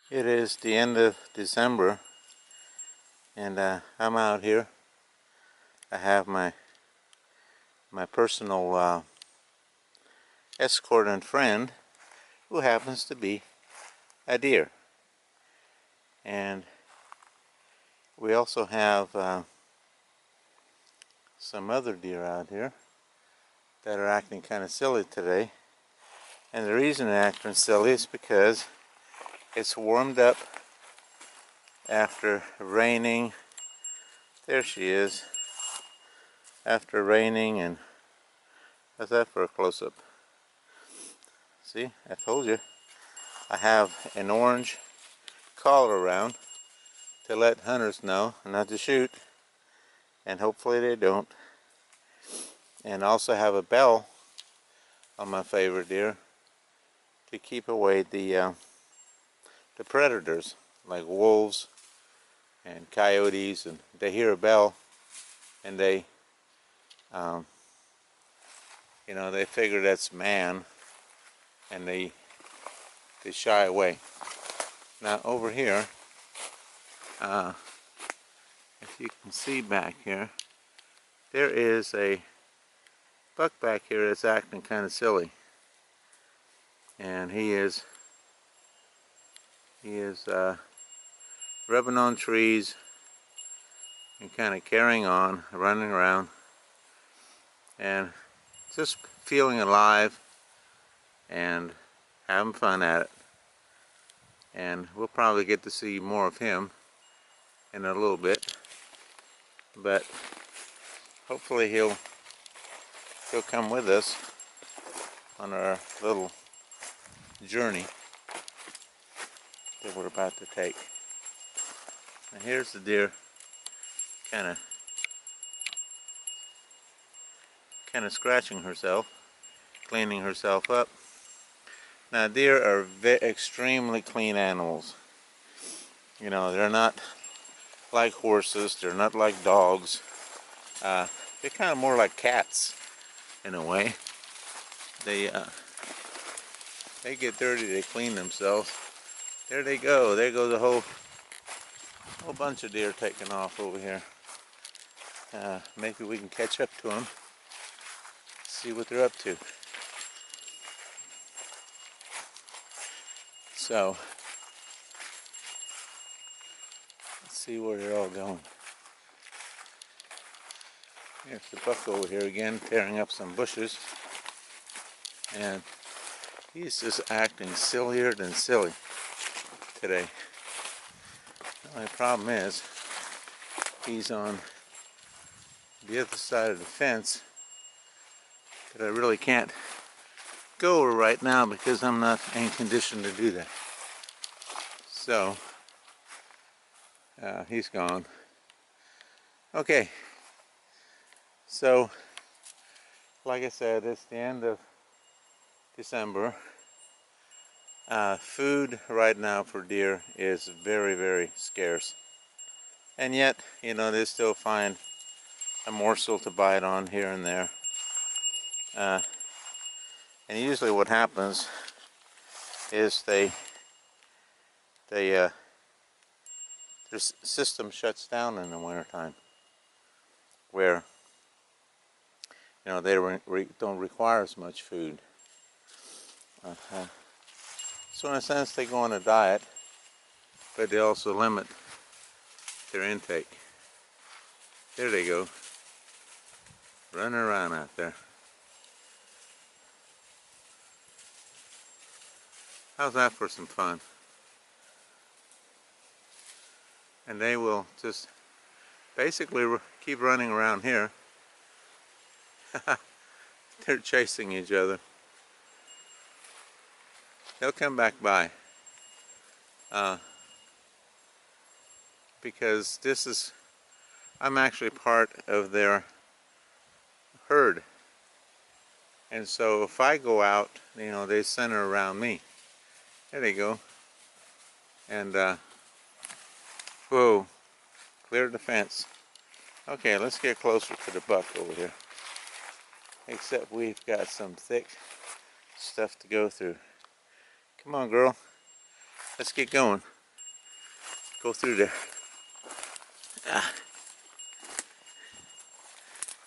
It is the end of December, and I'm out here. I have my personal escort and friend, who happens to be a deer, and we also have some other deer out here that are acting kind of silly today. And the reason they're acting silly is because it's warmed up after raining. There she is. After raining, and how's that for a close-up? See, I told you. I have an orange collar around to let hunters know not to shoot, and hopefully they don't. And also have a bell on my favorite deer to keep away the predators like wolves and coyotes, and they hear a bell and they they figure that's man, and they shy away. Now over here, if you can see back here, there is a buck back here that's acting kind of silly, and he is rubbing on trees and kind of carrying on, running around, and just feeling alive and having fun at it. And we'll probably get to see more of him in a little bit, but hopefully he'll come with us on our little journey that we're about to take. And here's the deer kind of scratching herself, cleaning herself up. Now, deer are extremely clean animals. You know, they're not like horses, they're not like dogs. They're kind of more like cats in a way. They get dirty, they clean themselves. There they go. There goes a whole bunch of deer taking off over here. Maybe we can catch up to them, see what they're up to. So, let's see where they're all going. Here's the buck over here again, tearing up some bushes. And he's just acting sillier than silly today. The only problem is, he's on the other side of the fence that I really can't go over right now because I'm not in condition to do that. So, he's gone. Okay, so like I said, it's the end of December. Food right now for deer is very, very scarce, and yet, you know, they still find a morsel to bite on here and there. And usually what happens is their system shuts down in the wintertime, where, you know, they don't require as much food. So in a sense they go on a diet, but they also limit their intake. There they go, running around out there. How's that for some fun? And they will just basically keep running around here. They're chasing each other. They'll come back by. Because I'm actually part of their herd. And so if I go out, you know, they center around me. There they go. And, whoa, cleared the fence. Okay, let's get closer to the buck over here. Except we've got some thick stuff to go through. Come on, girl. Let's get going. go through the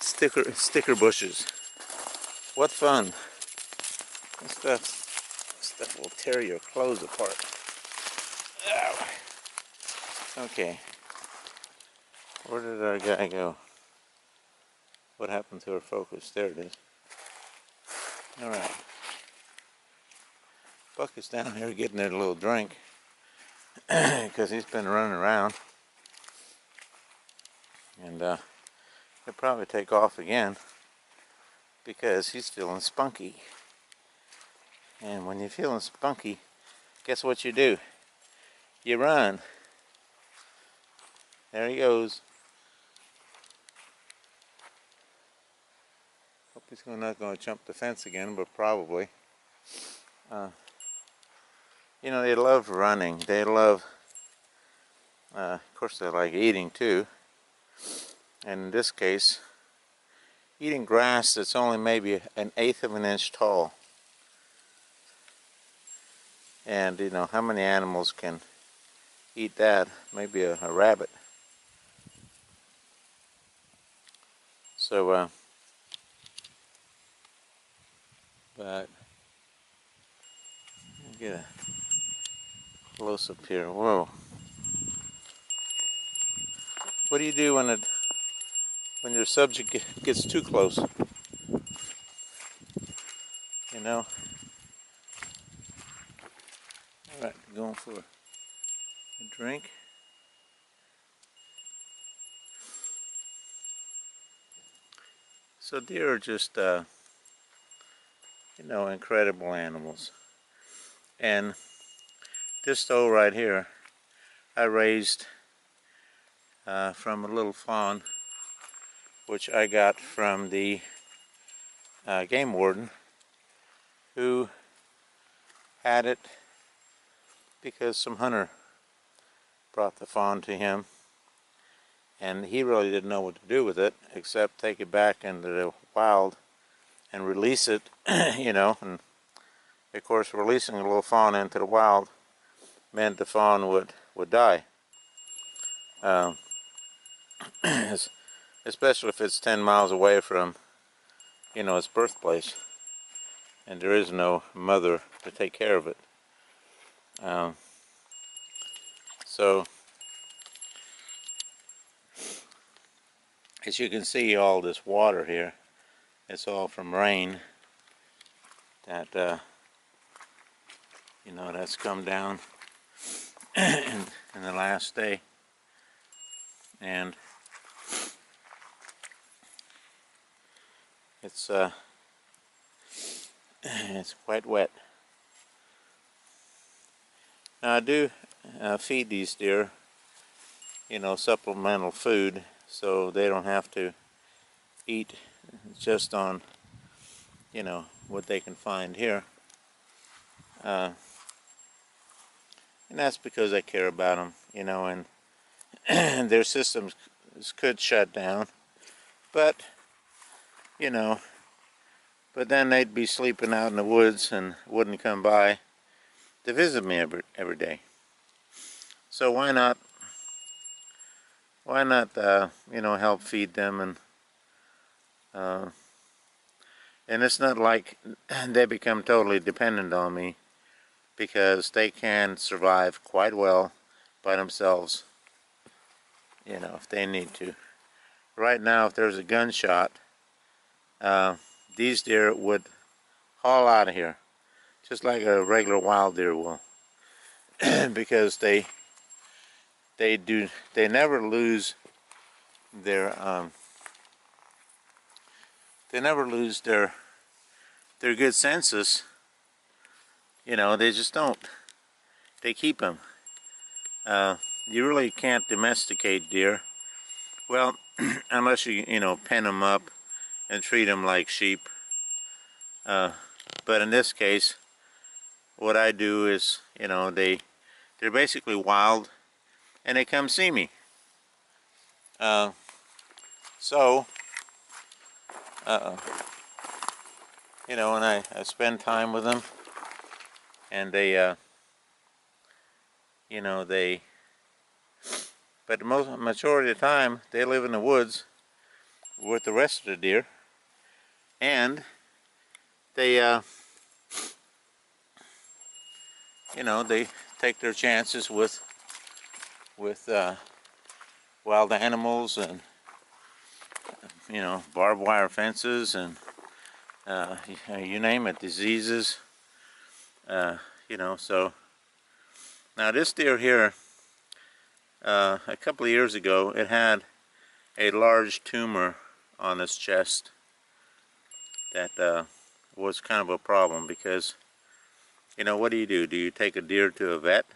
sticker bushes. What fun! Stuff will tear your clothes apart. Ow. Okay, where did our guy go? What happened to our focus? There it is. All right, Buck is down here getting a little drink because he's been running around, and he'll probably take off again because he's feeling spunky. And when you're feeling spunky, guess what you do? You run. There he goes. Hope he's not going to jump the fence again, but probably. You know, they love running. They love, of course, they like eating too. And in this case, eating grass that's only maybe 1/8 of an inch tall. And you know, how many animals can eat that? Maybe a rabbit. So, but get a close up here. Whoa! What do you do when your subject gets too close? You know. All right, going for a drink. So deer are just, you know, incredible animals. And this doe right here, I raised from a little fawn, which I got from the game warden, who had it because some hunter brought the fawn to him, and he really didn't know what to do with it except take it back into the wild and release it, you know. And of course, releasing a little fawn into the wild meant the fawn would die, especially if it's 10 miles away from, you know, its birthplace, and there is no mother to take care of it. So, as you can see, all this water here, it's all from rain that, you know, that's come down in the last day. And it's quite wet. Now I do feed these deer, you know, supplemental food, so they don't have to eat just on, you know, what they can find here. And that's because I care about them, you know, and their systems could shut down, but, you know, but then they'd be sleeping out in the woods and wouldn't come by to visit me every day. So why not, you know, help feed them, and it's not like they become totally dependent on me, because they can survive quite well by themselves, you know, if they need to. Right now, if there's a gunshot, these deer would haul out of here, just like a regular wild deer will, because they never lose their their good senses. You know, they just don't. They keep them. You really can't domesticate deer. Well, unless you know, pen them up and treat them like sheep. But in this case, what I do is, you know, they're basically wild, and they come see me. So, you know, and I spend time with them, and they, you know, they But the majority of the time, they live in the woods with the rest of the deer, and they, you know, they take their chances with wild animals and, you know, barbed wire fences and you name it, diseases. You know, so now this deer here, a couple of years ago, it had a large tumor on its chest that was kind of a problem because, you know, what do? Do you take a deer to a vet?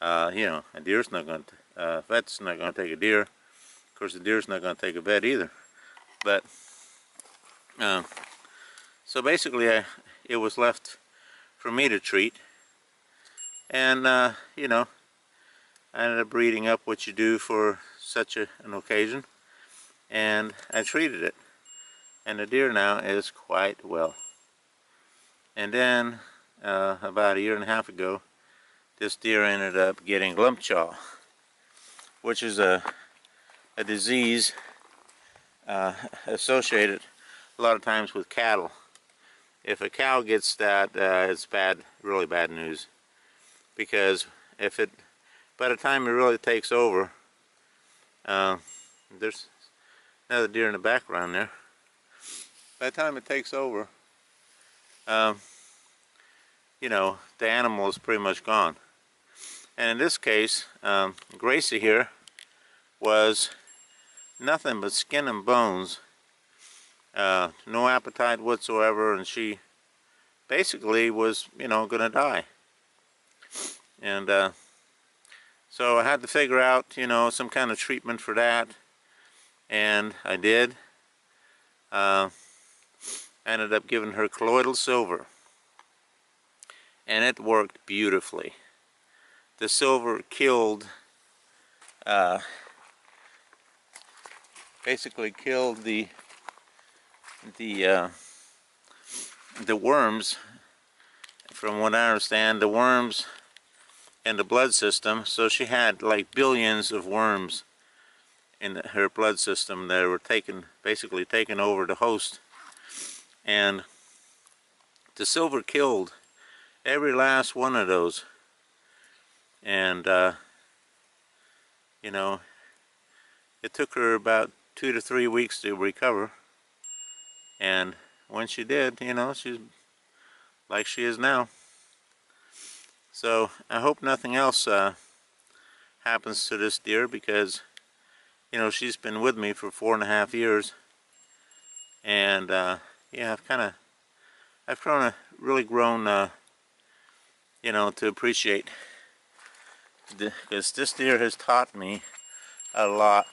You know, a deer's not going to, vet's not going to take a deer. Of course, the deer's not going to take a vet either. But, so basically, it was left for me to treat. And, you know, I ended up reading up what you do for such an occasion. And I treated it. And the deer now is quite well. And then, about a year and a half ago, this deer ended up getting lump jaw, which is a disease associated a lot of times with cattle. If a cow gets that, it's bad, really bad news. Because if it, by the time it really takes over, there's another deer in the background there. By the time it takes over, you know, the animal is pretty much gone. And in this case, Gracie here was nothing but skin and bones, no appetite whatsoever, and she basically was, you know, gonna die. And so I had to figure out, you know, some kind of treatment for that, and I did. I ended up giving her colloidal silver, and it worked beautifully. The silver killed, basically killed the worms. From what I understand, the worms in the blood system. So she had like billions of worms in her blood system that were basically taking over the host. And the silver killed every last one of those. And you know, it took her about 2 to 3 weeks to recover. And when she did, you know, she's like she is now. So I hope nothing else happens to this deer, because, you know, she's been with me for 4.5 years. And yeah, I've really grown, you know, to appreciate, because this deer has taught me a lot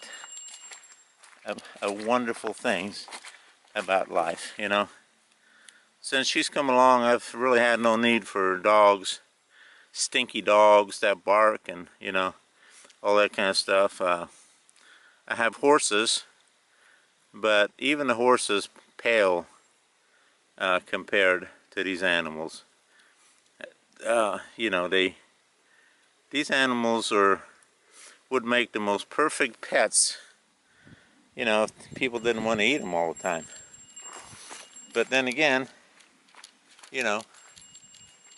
of wonderful things about life, you know. Since she's come along, I've really had no need for dogs, stinky dogs that bark and, you know, all that kind of stuff. I have horses, but even the horses pale compared to these animals. You know, these animals would make the most perfect pets, you know, if people didn't want to eat them all the time. But then again, you know,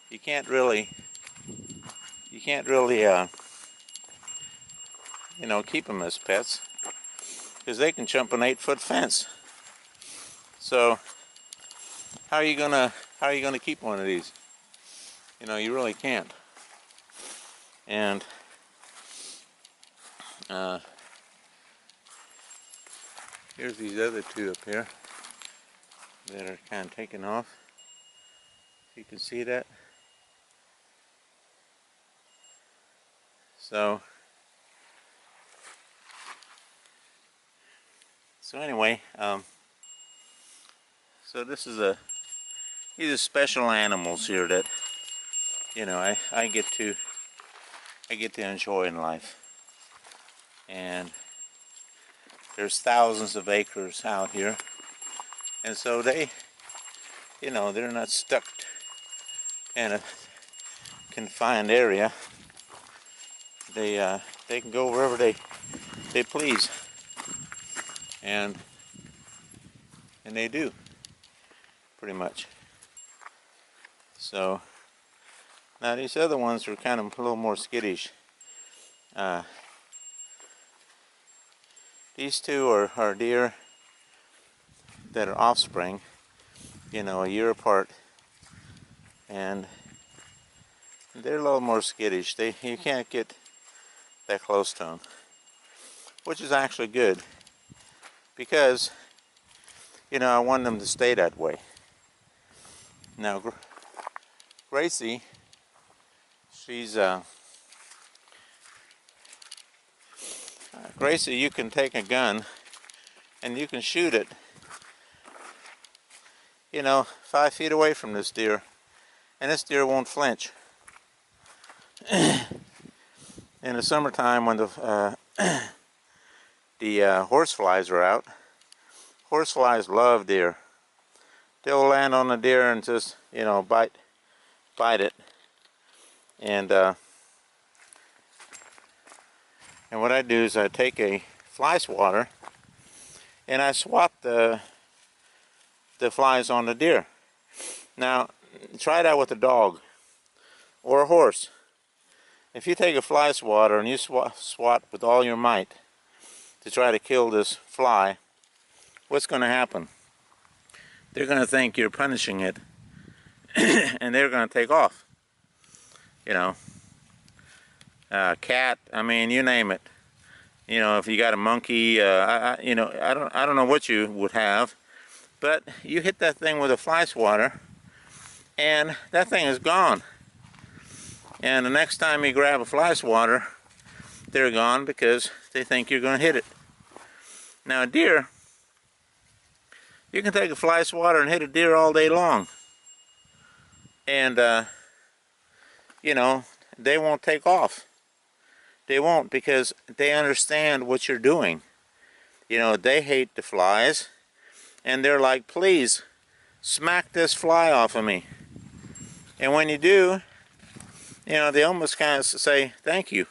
you can't really, you know, keep them as pets, because they can jump an 8-foot fence. So how are you gonna keep one of these? You know, you really can't. And here's these other two up here that are kind of taking off. You can see that. So anyway, so these are special animals here that, you know, I get to enjoy in life. And there's thousands of acres out here, and so they, you know, they're not stuck in a confined area. they can go wherever they please, and they do pretty much. So now these other ones are kind of a little more skittish. These two are deer that are offspring, you know, a year apart, and they're a little more skittish. You can't get that close to them, which is actually good, because, you know, I want them to stay that way. Now, Gracie, she's Gracie, you can take a gun and you can shoot it, you know, 5 feet away from this deer, and this deer won't flinch. In the summertime, when the horseflies are out, horseflies love deer. They'll land on the deer and just, you know, bite it. And what I do is I take a fly swatter and I swat the flies on the deer. Now, try that with a dog or a horse. If you take a fly swatter and you swat with all your might to try to kill this fly, what's going to happen? They're going to think you're punishing it, and they're going to take off. You know, cat, I mean, you name it. You know, if you got a monkey, you know, I don't know what you would have, but you hit that thing with a fly swatter, and that thing is gone. And the next time you grab a fly swatter, they're gone because they think you're going to hit it. Now, a deer, you can take a fly swatter and hit a deer all day long, and you know, they won't take off. They won't, because they understand what you're doing. You know, they hate the flies, and they're like, please, smack this fly off of me. And when you do, you know, they almost kind of say, thank you.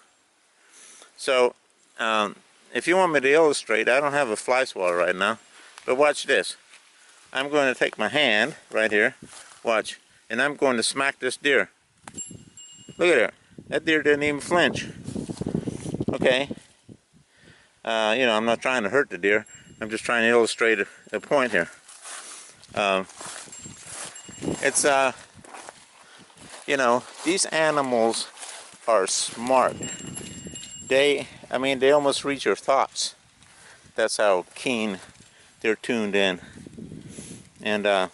So, if you want me to illustrate, I don't have a fly swatter right now, but watch this. I'm going to take my hand right here, watch, and I'm going to smack this deer. Look at her. That deer didn't even flinch. Okay. You know, I'm not trying to hurt the deer. I'm just trying to illustrate a point here. It's, you know, these animals are smart. I mean, they almost read your thoughts. That's how keen they're tuned in. And,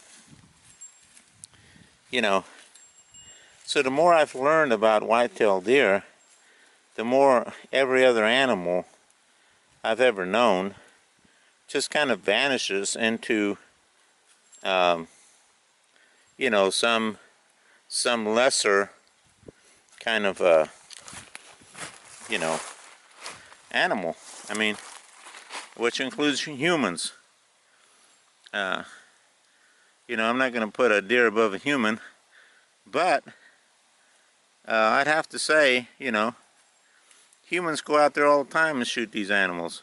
you know, so the more I've learned about white-tailed deer, the more every other animal I've ever known just kind of vanishes into, you know, some lesser kind of, you know, animal. I mean, which includes humans. You know, I'm not going to put a deer above a human, but I'd have to say, you know, humans go out there all the time and shoot these animals.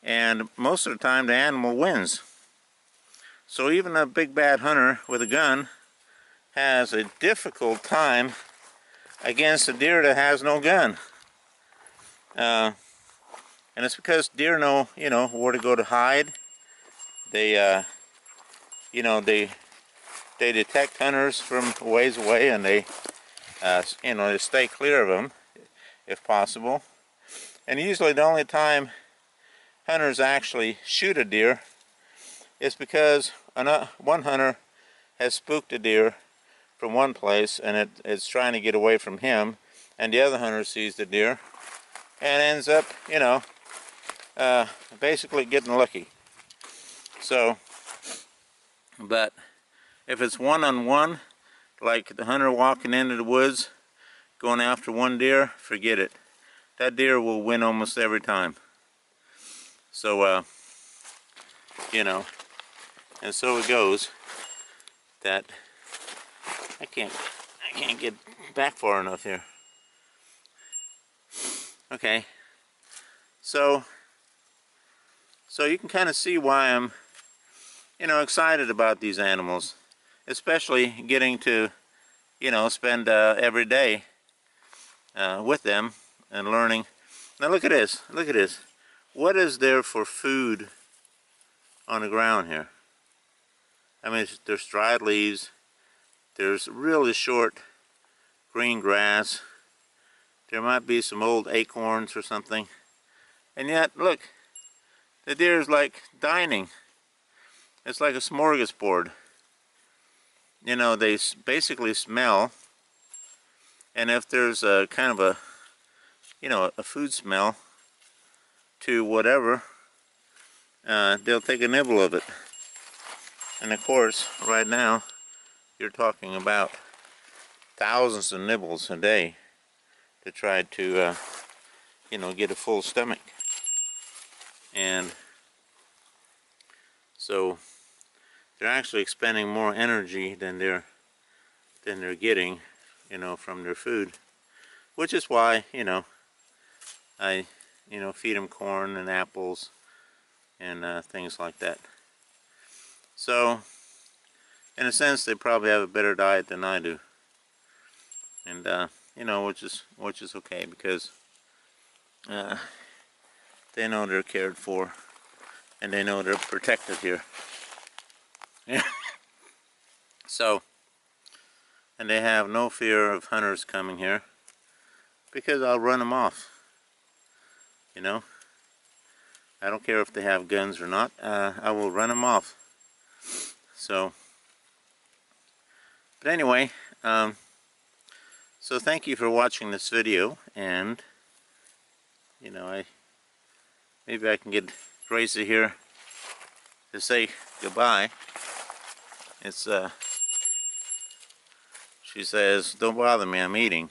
And most of the time the animal wins. So even a big bad hunter with a gun has a difficult time against a deer that has no gun. And it's because deer know, you know, where to go to hide. They, you know, they detect hunters from a ways away, and they, you know, they stay clear of them if possible. And usually the only time hunters actually shoot a deer is because one hunter has spooked a deer from one place, and it's trying to get away from him, and the other hunter sees the deer and ends up, you know, basically getting lucky. So, but if it's one-on-one, like the hunter walking into the woods going after one deer, forget it. That deer will win almost every time. So, you know, and so it goes that I can't get back far enough here. Okay, so you can kind of see why I'm, excited about these animals, especially getting to, spend every day with them and learning. Now look at this, look at this. What is there for food on the ground here? I mean, there's dried leaves, there's really short green grass, there might be some old acorns or something, and yet, look, the deer is like dining. It's like a smorgasbord. They basically smell, and if there's a kind of a, a food smell to whatever, they'll take a nibble of it. And of course, right now, you're talking about thousands of nibbles a day to try to, get a full stomach. And so they're actually expending more energy than they're getting, from their food, which is why, I, feed them corn and apples and things like that. So, in a sense, they probably have a better diet than I do, and which is okay, because they know they're cared for, and they know they're protected here. So, and they have no fear of hunters coming here, because I'll run them off. I don't care if they have guns or not. I will run them off. So, but anyway, so thank you for watching this video, and maybe I can get Gracie here to say goodbye. It's she says, "Don't bother me, I'm eating,"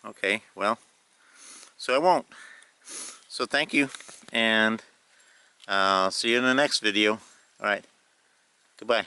okay, well, so I won't. So thank you, and I'll see you in the next video. Alright, goodbye.